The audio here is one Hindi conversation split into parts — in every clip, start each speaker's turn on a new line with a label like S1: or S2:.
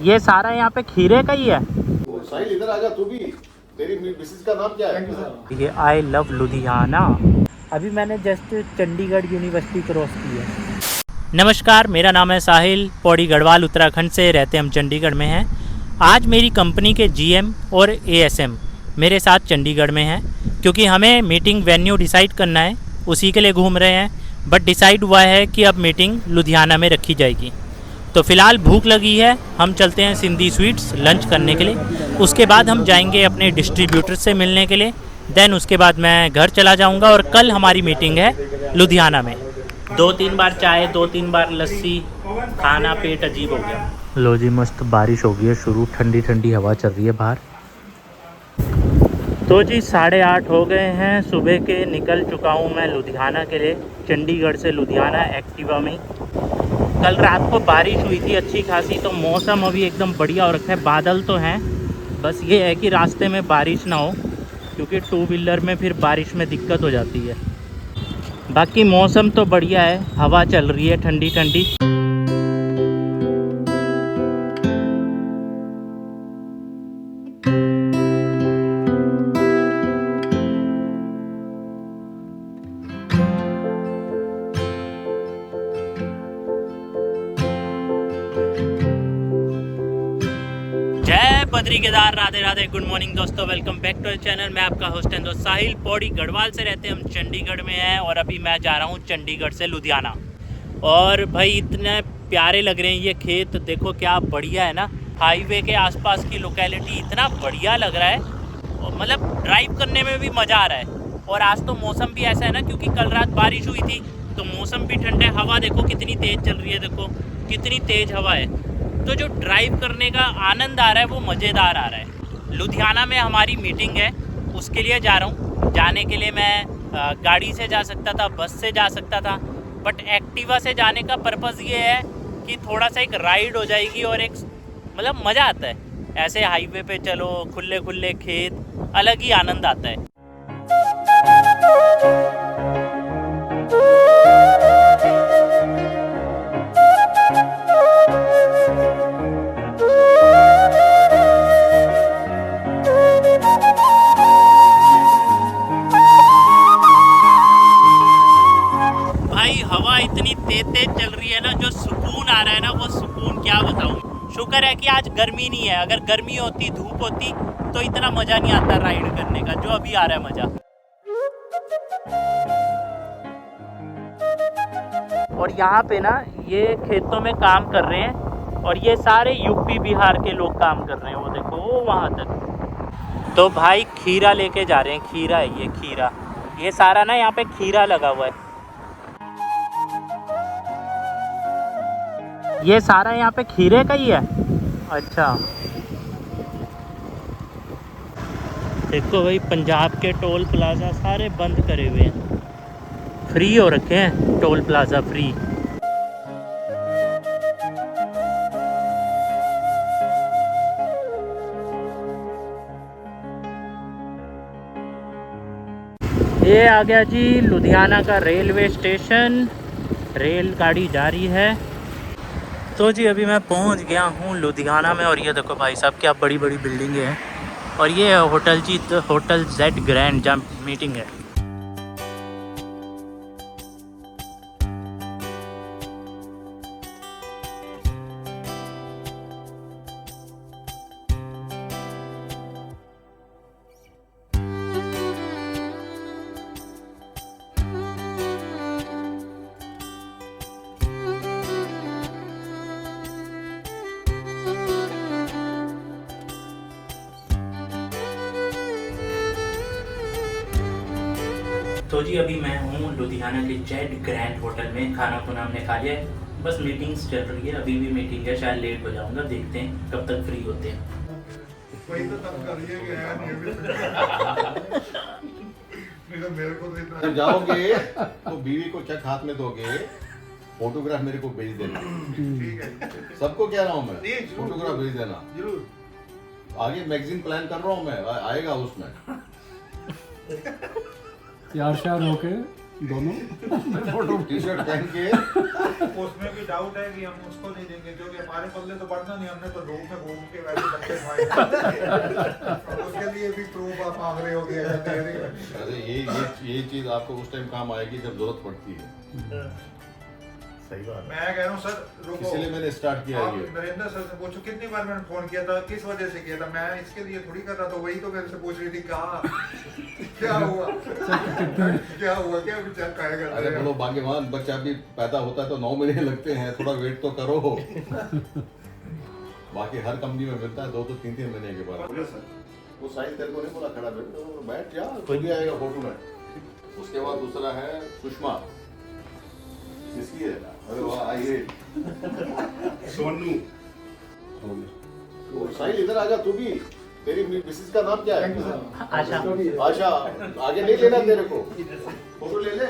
S1: ये सारा यहाँ पे खीरे का ही है।
S2: साहिल इधर आजा तू भी। तेरी मिसेज का नाम क्या है?
S1: ये आई लव लुधियाना। अभी मैंने जस्ट चंडीगढ़ यूनिवर्सिटी क्रॉस की है। नमस्कार, मेरा नाम है साहिल। पौड़ी गढ़वाल उत्तराखंड से रहते हम चंडीगढ़ में हैं। आज मेरी कंपनी के जीएम और एएसएम मेरे साथ चंडीगढ़ में हैं, क्योंकि हमें मीटिंग वेन्यू डिसाइड करना है, उसी के लिए घूम रहे हैं। बट डिसाइड हुआ है कि अब मीटिंग लुधियाना में रखी जाएगी। तो फ़िलहाल भूख लगी है, हम चलते हैं सिंधी स्वीट्स लंच करने के लिए। उसके बाद हम जाएंगे अपने डिस्ट्रीब्यूटर से मिलने के लिए। देन उसके बाद मैं घर चला जाऊंगा और कल हमारी मीटिंग है लुधियाना में। 2-3 बार चाय, 2-3 बार लस्सी, खाना पेट अजीब हो गया। लो जी, मस्त बारिश हो गई है शुरू, ठंडी ठंडी हवा चल रही है बाहर। तो जी 8:30 हो गए हैं सुबह के। निकल चुका हूँ मैं लुधियाना के लिए, चंडीगढ़ से लुधियाना एक्टिवा में। कल रात को बारिश हुई थी अच्छी खासी, तो मौसम अभी एकदम बढ़िया हो रखा है। बादल तो हैं, बस ये है कि रास्ते में बारिश ना हो, क्योंकि 2 व्हीलर में फिर बारिश में दिक्कत हो जाती है। बाकी मौसम तो बढ़िया है, हवा चल रही है ठंडी ठंडी। जय बद्री केदार, राधे राधे, गुड मॉर्निंग दोस्तों, वेलकम बैक टू चैनल। मैं आपका होस्ट एंड दोस्त साहिल। पौड़ी गढ़वाल से रहते हम चंडीगढ़ में हैं, और अभी मैं जा रहा हूँ चंडीगढ़ से लुधियाना। और भाई इतने प्यारे लग रहे हैं ये खेत, देखो क्या बढ़िया है ना। हाईवे के आसपास की लोकेलिटी इतना बढ़िया लग रहा है, और मतलब ड्राइव करने में भी मज़ा आ रहा है। और आज तो मौसम भी ऐसा है ना, क्योंकि कल रात बारिश हुई थी तो मौसम भी ठंडा है। हवा देखो कितनी तेज़ चल रही है, देखो कितनी तेज़ हवा है। तो जो ड्राइव करने का आनंद आ रहा है वो मज़ेदार आ रहा है। लुधियाना में हमारी मीटिंग है, उसके लिए जा रहा हूँ। जाने के लिए मैं गाड़ी से जा सकता था, बस से जा सकता था, बट एक्टिवा से जाने का पर्पज़ ये है कि थोड़ा सा एक राइड हो जाएगी और एक मतलब मज़ा आता है। ऐसे हाईवे पे चलो, खुले खुले खेत, अलग ही आनंद आता है। हवा इतनी तेज तेज चल रही है ना, जो सुकून आ रहा है ना, वो सुकून क्या बताऊं। शुक्र है कि आज गर्मी नहीं है, अगर गर्मी होती, धूप होती, तो इतना मज़ा नहीं आता राइड करने का जो अभी आ रहा है मज़ा। और यहाँ पे ना ये खेतों में काम कर रहे हैं, और ये सारे यूपी बिहार के लोग काम कर रहे हैं, वो देखो वो वहाँ तक। तो भाई खीरा लेके जा रहे हैं, खीरा है ये, खीरा। ये सारा ना यहाँ पे खीरा लगा हुआ है। ये सारा यहाँ पे खीरे का ही है। अच्छा, देखो भाई पंजाब के टोल प्लाजा सारे बंद करे हुए हैं, फ्री हो रखे हैं टोल प्लाजा, फ्री। ये आ गया जी लुधियाना का रेलवे स्टेशन, रेलगाड़ी जा रही है। तो जी अभी मैं पहुंच गया हूं लुधियाना में, और ये देखो भाई साहब क्या बड़ी बड़ी बिल्डिंगें हैं। और ये है होटल जी, होटल जेड ग्रैंड, जहाँ मीटिंग है। तो जी अभी मैं हूँ लुधियाना के जेड ग्रैंड होटल में। खाना खुना हमने खा लिया है, बस मीटिंग्स चल रही है, अभी भी मीटिंग है, शायद लेट हो जाऊंगा, देखते हैं कब तक फ्री होते हैं।
S2: जब जाओगे तो बीवी को चेक हाथ में दोगे, फोटोग्राफ मेरे को भेज देना। सबको कह रहा हूँ मैं, फोटोग्राफ भेज देना जरूर। आगे मैगजीन प्लान कर रहा हूँ मैं, आएगा उसमें।
S3: यार शार होके दोनों फोटो
S2: टी शर्ट पहन के
S4: उसमें भी डाउट है कि हम उसको नहीं देंगे क्योंकि हमारे पल्ले तो बढ़ना नहीं, हमने तो धूप में घूम के वैसे बच्चे खाए उसके लिए भी प्रूफ आप मांग रहे हो गए।
S2: अरे ये चीज आपको उस टाइम काम आएगी जब जरूरत पड़ती है।
S4: सही बात। मैं कह रहा हूँ सर रुको,
S2: इसलिए मैंने स्टार्ट किया
S4: आप
S2: ये।
S4: नरेंद्र सर से पूछो कितनी बार मैंने फोन किया था, किस वजह से किया था, मैं इसके लिए थोड़ी कर रहा था, वही तो मेरे से पूछ रही थी कहा क्या हुआ क्या हुआ क्या विचार कहेगा।
S2: अरे बोलो भाग्यवान बच्चा भी पैदा होता है तो 9 महीने लगते हैं, थोड़ा वेट तो करो। बाकी हर कंपनी में मिलता है 2 तो 3 महीने के बाद। वो साहिल तेरे को नहीं बोला खड़ा बैठ जा, कोई भी आएगा फोटो में। उसके बाद दूसरा है सुषमा, किसकी है? अरे वाह आइए सोनू। साहिल इधर आजा तू भी, तेरी मिसेस का नाम क्या है?
S1: आशा।
S2: आशा, आगे नहीं लेना तेरे को, फोटो ले ले।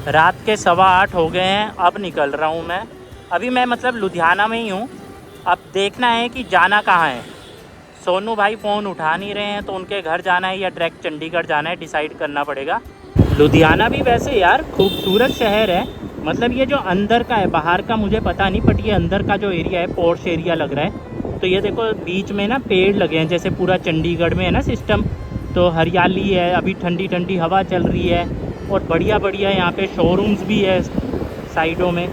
S1: रात के 8:15 हो गए हैं, अब निकल रहा हूँ मैं। अभी मैं मतलब लुधियाना में ही हूँ। अब देखना है कि जाना कहाँ है। सोनू भाई फ़ोन उठा नहीं रहे हैं तो उनके घर जाना है या डायरेक्ट चंडीगढ़ जाना है, डिसाइड करना पड़ेगा। लुधियाना भी वैसे यार खूबसूरत शहर है, मतलब ये जो अंदर का है, बाहर का मुझे पता नहीं, बट ये अंदर का जो एरिया है पॉश एरिया लग रहा है। तो ये देखो बीच में ना पेड़ लगे हैं, जैसे पूरा चंडीगढ़ में है ना सिस्टम, तो हरियाली है, अभी ठंडी ठंडी हवा चल रही है और बढ़िया बढ़िया यहाँ पे शोरूम्स भी है साइडों में,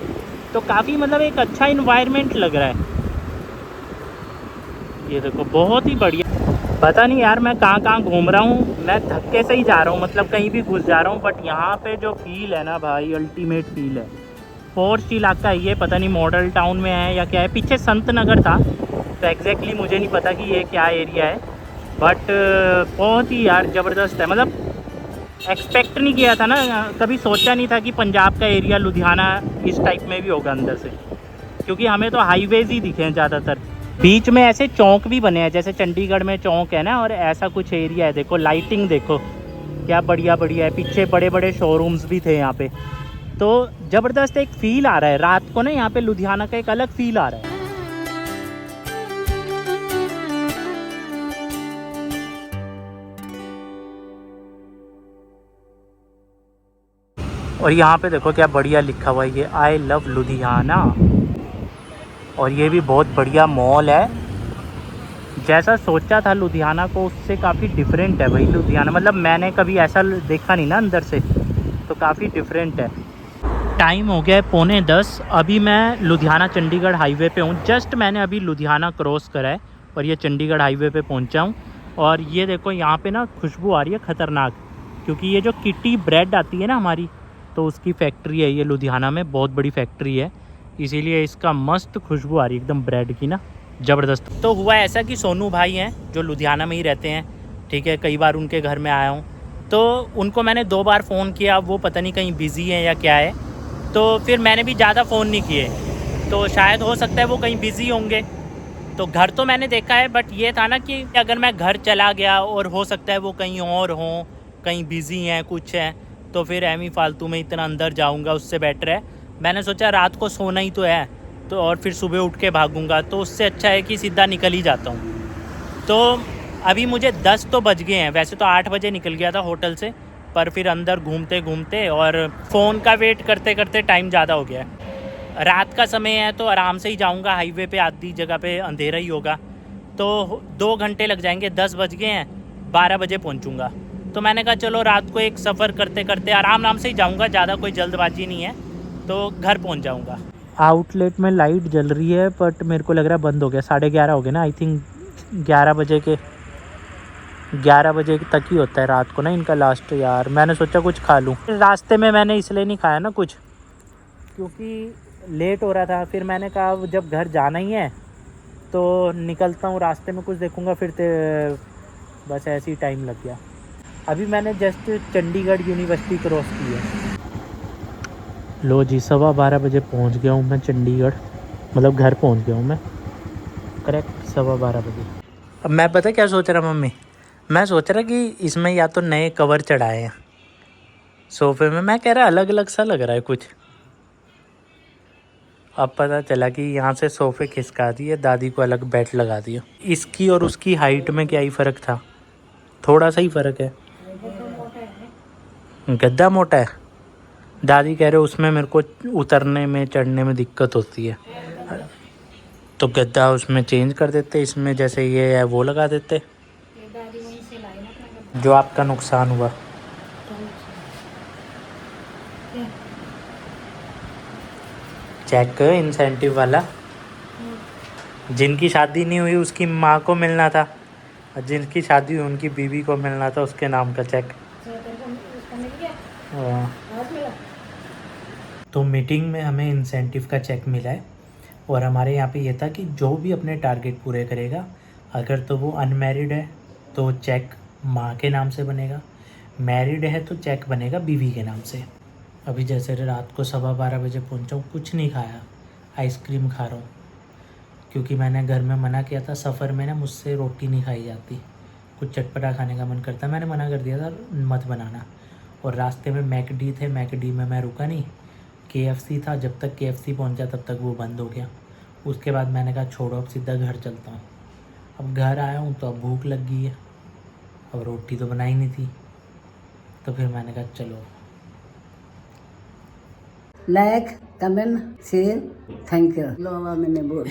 S1: तो काफ़ी मतलब एक अच्छा इन्वायरमेंट लग रहा है। ये देखो बहुत ही बढ़िया। पता नहीं यार मैं कहाँ घूम रहा हूँ, मैं धक्के से ही जा रहा हूँ, मतलब कहीं भी घुस जा रहा हूँ, बट यहाँ पे जो फील है ना भाई, अल्टीमेट फील है। पॉश इलाका है ये, पता नहीं मॉडल टाउन में है या क्या है। पीछे संत नगर था, तो एग्जैक्टली मुझे नहीं पता कि ये क्या एरिया है, बट बहुत ही यार ज़बरदस्त है। मतलब एक्सपेक्ट नहीं किया था ना, कभी सोचा नहीं था कि पंजाब का एरिया लुधियाना इस टाइप में भी होगा अंदर से, क्योंकि हमें तो हाईवेज़ ही दिखे हैं ज़्यादातर। बीच में ऐसे चौक भी बने हैं, जैसे चंडीगढ़ में चौक है ना, और ऐसा कुछ एरिया है। देखो लाइटिंग देखो क्या बढ़िया बढ़िया है, पीछे बड़े बड़े शोरूम्स भी थे यहाँ पे, तो ज़बरदस्त एक फ़ील आ रहा है रात को ना, यहाँ पे लुधियाना का एक अलग फ़ील आ रहा है। और यहाँ पे देखो क्या बढ़िया लिखा हुआ है, ये आई लव लुधियाना। और ये भी बहुत बढ़िया मॉल है, जैसा सोचा था लुधियाना को उससे काफ़ी डिफरेंट है भाई लुधियाना। मतलब मैंने कभी ऐसा देखा नहीं ना अंदर से, तो काफ़ी डिफरेंट है। टाइम हो गया है 9:45, अभी मैं लुधियाना चंडीगढ़ हाईवे पे हूँ। जस्ट मैंने अभी लुधियाना क्रॉस करा है और ये चंडीगढ़ हाईवे पे पहुँचा हूँ। और ये देखो यहाँ पे ना खुशबू आ रही है ख़तरनाक, क्योंकि ये जो किटी ब्रेड आती है ना हमारी, तो उसकी फैक्ट्री है ये लुधियाना में, बहुत बड़ी फैक्ट्री है, इसीलिए इसका मस्त खुशबू आ रही है एकदम ब्रेड की ना, ज़बरदस्त। तो हुआ ऐसा कि सोनू भाई हैं जो लुधियाना में ही रहते हैं, ठीक है, कई बार उनके घर में आया हूँ, तो उनको मैंने 2 बार फ़ोन किया, वो पता नहीं कहीं बिज़ी हैं या क्या है, तो फिर मैंने भी ज़्यादा फ़ोन नहीं किए, तो शायद हो सकता है वो कहीं बिज़ी होंगे। तो घर तो मैंने देखा है, बट ये था ना कि अगर मैं घर चला गया और हो सकता है वो कहीं और हों, कहीं बिज़ी हैं, कुछ है, तो फिर एमी फालतू में इतना अंदर जाऊंगा, उससे बेटर है मैंने सोचा रात को सोना ही तो है, तो और फिर सुबह उठ के भागूंगा, तो उससे अच्छा है कि सीधा निकल ही जाता हूँ। तो अभी मुझे 10 तो बज गए हैं, वैसे तो 8 बजे निकल गया था होटल से, पर फिर अंदर घूमते घूमते और फ़ोन का वेट करते करते टाइम ज़्यादा हो गया है। रात का समय है तो आराम से ही जाऊँगा, हाईवे पे आधी जगह पे अंधेरा ही होगा, तो 2 घंटे लग जाएंगे। 10 बज गए हैं, 12 बजे पहुँचूँगा। तो मैंने कहा चलो रात को एक सफ़र करते करते आराम से ही जाऊँगा, ज़्यादा कोई जल्दबाजी नहीं है, तो घर पहुँच जाऊँगा। आउटलेट में लाइट जल रही है, बट मेरे को लग रहा है बंद हो गया, 11:30 हो गए ना, आई थिंक 11 बजे तक ही होता है रात को ना इनका लास्ट। यार मैंने सोचा कुछ खा लूँ, रास्ते में मैंने इसलिए नहीं खाया ना कुछ, क्योंकि लेट हो रहा था। फिर मैंने कहा जब घर जाना ही है तो निकलता हूँ, रास्ते में कुछ देखूँगा, फिर बस ऐसे ही टाइम लग गया। अभी मैंने जस्ट चंडीगढ़ यूनिवर्सिटी क्रॉस की है। लो जी 12:15 बजे पहुंच गया हूँ मैं चंडीगढ़, मतलब घर पहुंच गया हूँ मैं करेक्ट 12:15 बजे। अब मैं पता क्या सोच रहा मम्मी, मैं सोच रहा कि इसमें या तो नए कवर चढ़ाए हैं, सोफे में। मैं कह रहा अलग अलग सा लग रहा है कुछ। अब पता चला कि यहाँ से सोफे खिसका दिए, दादी को अलग बेड लगा दिया। इसकी और उसकी हाइट में क्या ही फ़र्क था, थोड़ा सा ही फ़र्क है। गद्दा मोटा है। दादी कह रहे उसमें मेरे को उतरने में चढ़ने में दिक्कत होती है, तो गद्दा उसमें चेंज कर देते, इसमें जैसे ये है वो लगा देते। जो आपका नुकसान हुआ। चेक इंसेंटिव वाला, जिनकी शादी नहीं हुई उसकी माँ को मिलना था, और जिनकी शादी हुई उनकी बीवी को मिलना था उसके नाम का चेक। हाँ। तो मीटिंग में हमें इंसेंटिव का चेक मिला है, और हमारे यहाँ पे ये था कि जो भी अपने टारगेट पूरे करेगा, अगर तो वो अनमैरिड है तो चेक माँ के नाम से बनेगा, मैरिड है तो चेक बनेगा बीवी के नाम से। अभी जैसे रात को 12:15 बजे पहुँचा हूँ, कुछ नहीं खाया, आइसक्रीम खा रहा हूँ, क्योंकि मैंने घर में मना किया था। सफ़र में ना मुझसे रोटी नहीं खाई जाती, कुछ चटपटा खाने का मन करता, मैंने मना कर दिया था मत बनाना। और रास्ते में मैकडी थे, मैकडी में मैं रुका नहीं, KFC था, जब तक KFC पहुंचा तब तक वो बंद हो गया। उसके बाद मैंने कहा छोड़ो अब सीधा घर चलता हूँ। अब घर आया हूँ तो अब भूख लग गई है, अब रोटी तो बनाई नहीं थी, तो फिर मैंने कहा चलो।
S3: Like comment share thank you लो मैंने बोल